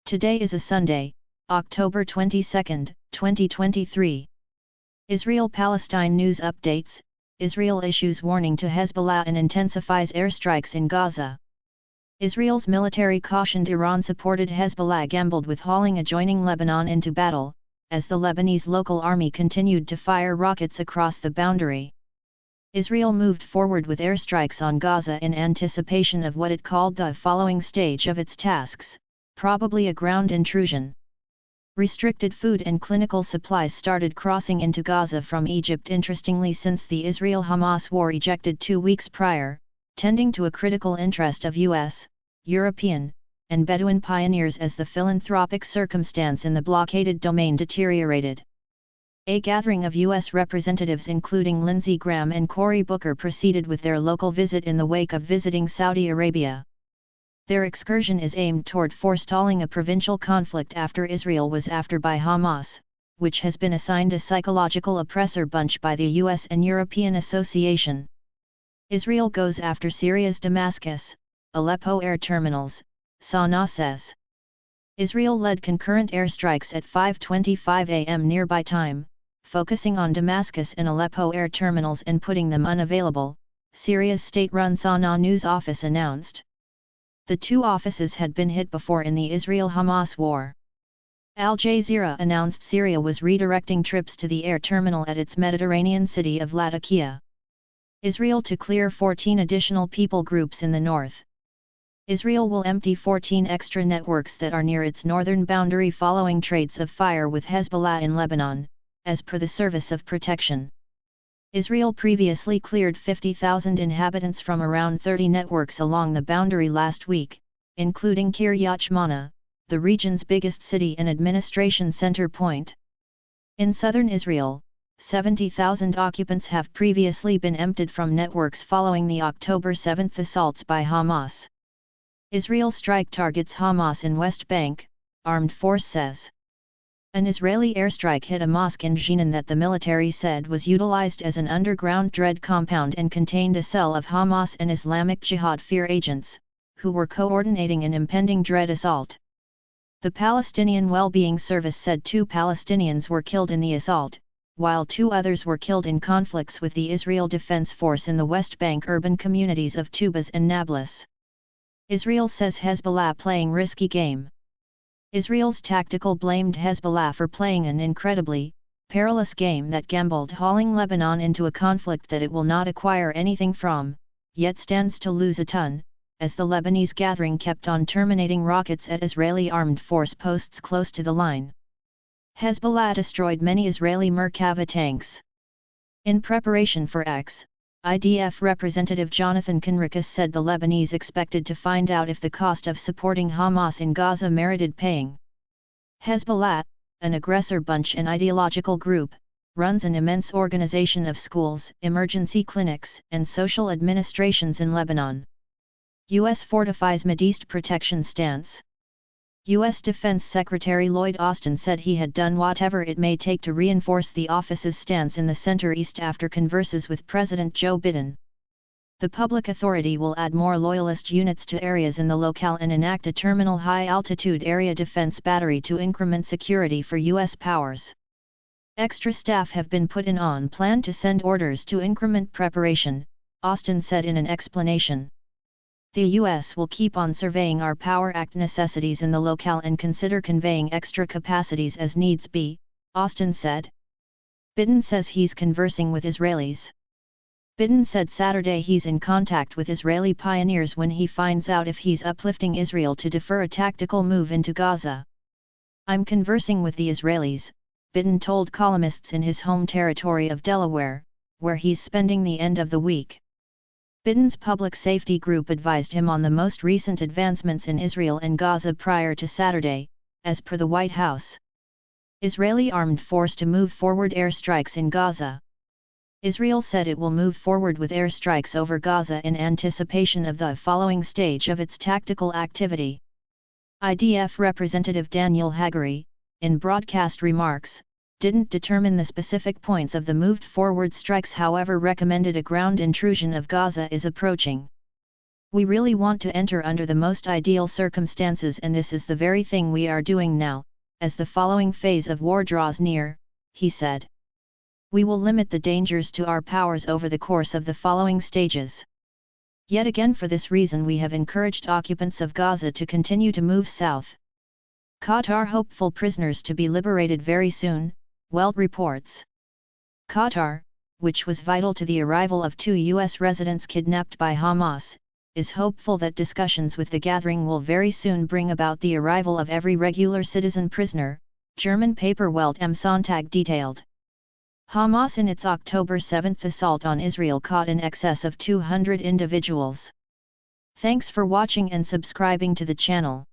Today is a Sunday, October 22, 2023. Israel-Palestine news updates. Israel issues warning to Hezbollah and intensifies airstrikes in Gaza. Israel's military cautioned Iran-supported Hezbollah gambled with hauling adjoining Lebanon into battle, as the Lebanese local army continued to fire rockets across the boundary. Israel moved forward with airstrikes on Gaza in anticipation of what it called the following stage of its tasks, probably a ground intrusion. Restricted food and clinical supplies started crossing into Gaza from Egypt interestingly since the Israel-Hamas war ejected 2 weeks prior, tending to a critical interest of US, European, and Bedouin pioneers as the philanthropic circumstance in the blockaded domain deteriorated. A gathering of U.S. representatives including Lindsey and Cory proceeded with their local visit in the wake of visiting Saudi Arabia. Their excursion is aimed toward forestalling a provincial conflict after Israel was after by Hamas, which has been assigned a psychological oppressor bunch by the U.S. and European Association. Israel goes after Syria's Damascus, Aleppo air terminals, Sana'a says. Israel led concurrent airstrikes at 5:25 a.m. nearby time, focusing on Damascus and Aleppo air terminals and putting them unavailable, Syria's state-run Sana'a news office announced. The two offices had been hit before in the Israel-Hamas war. Al Jazeera announced Syria was redirecting trips to the air terminal at its Mediterranean city of Latakia. Israel to clear 14 additional people groups in the north. Israel will empty 14 extra networks that are near its northern boundary following trades of fire with Hezbollah in Lebanon, as per the Service of Protection. Israel previously cleared 50,000 inhabitants from around 30 networks along the boundary last week, including Kiryat Shmona, the region's biggest city and administration center point. In southern Israel, 70,000 occupants have previously been emptied from networks following the October 7 assaults by Hamas. Israel strike targets Hamas in West Bank, armed force says. An Israeli airstrike hit a mosque in Jenin that the military said was utilized as an underground dread compound and contained a cell of Hamas and Islamic Jihad fear agents, who were coordinating an impending dread assault. The Palestinian Well-Being Service said 2 Palestinians were killed in the assault, while 2 others were killed in conflicts with the Israel Defense Force in the West Bank urban communities of Tubas and Nablus. Israel says Hezbollah playing risky game. Israel's tactical blamed Hezbollah for playing an incredibly perilous game that gambled hauling Lebanon into a conflict that it will not acquire anything from, yet stands to lose a ton, as the Lebanese gathering kept on terminating rockets at Israeli armed force posts close to the line. Hezbollah destroyed many Israeli Merkava tanks. In preparation for IDF Representative Jonathan Conricus said the Lebanese expected to find out if the cost of supporting Hamas in Gaza merited paying. Hezbollah, an aggressor bunch and ideological group, runs an immense organization of schools, emergency clinics, and social administrations in Lebanon. U.S. fortifies Mideast protection stance. U.S. Defense Secretary Lloyd Austin said he had done whatever it may take to reinforce the office's stance in the Center East after converses with President Joe Biden. The public authority will add more loyalist units to areas in the locale and enact a terminal high-altitude area defense battery to increment security for U.S. powers. Extra staff have been put in on plan to send orders to increment preparation, Austin said in an explanation. The U.S. will keep on surveying our Power Act necessities in the locale and consider conveying extra capacities as needs be, Austin said. Biden says he's conversing with Israelis. Biden said Saturday he's in contact with Israeli pioneers when he finds out if he's uplifting Israel to defer a tactical move into Gaza. I'm conversing with the Israelis, Biden told columnists in his home territory of Delaware, where he's spending the end of the week. Biden's public safety group advised him on the most recent advancements in Israel and Gaza prior to Saturday, as per the White House. Israeli armed force to move forward airstrikes in Gaza. Israel said it will move forward with airstrikes over Gaza in anticipation of the following stage of its tactical activity. IDF Representative Daniel Hagari, in broadcast remarks, didn't determine the specific points of the moved forward strikes, however recommended a ground intrusion of Gaza is approaching. We really want to enter under the most ideal circumstances, and this is the very thing we are doing now, as the following phase of war draws near, he said. We will limit the dangers to our powers over the course of the following stages. Yet again, for this reason we have encouraged occupants of Gaza to continue to move south. Qatar hopeful prisoners to be liberated very soon, Welt reports. Qatar, which was vital to the arrival of 2 U.S. residents kidnapped by Hamas, is hopeful that discussions with the gathering will very soon bring about the arrival of every regular citizen prisoner, German paper Welt am Sonntag detailed. Hamas in its October 7 assault on Israel caught in excess of 200 individuals. Thanks for watching and subscribing to the channel.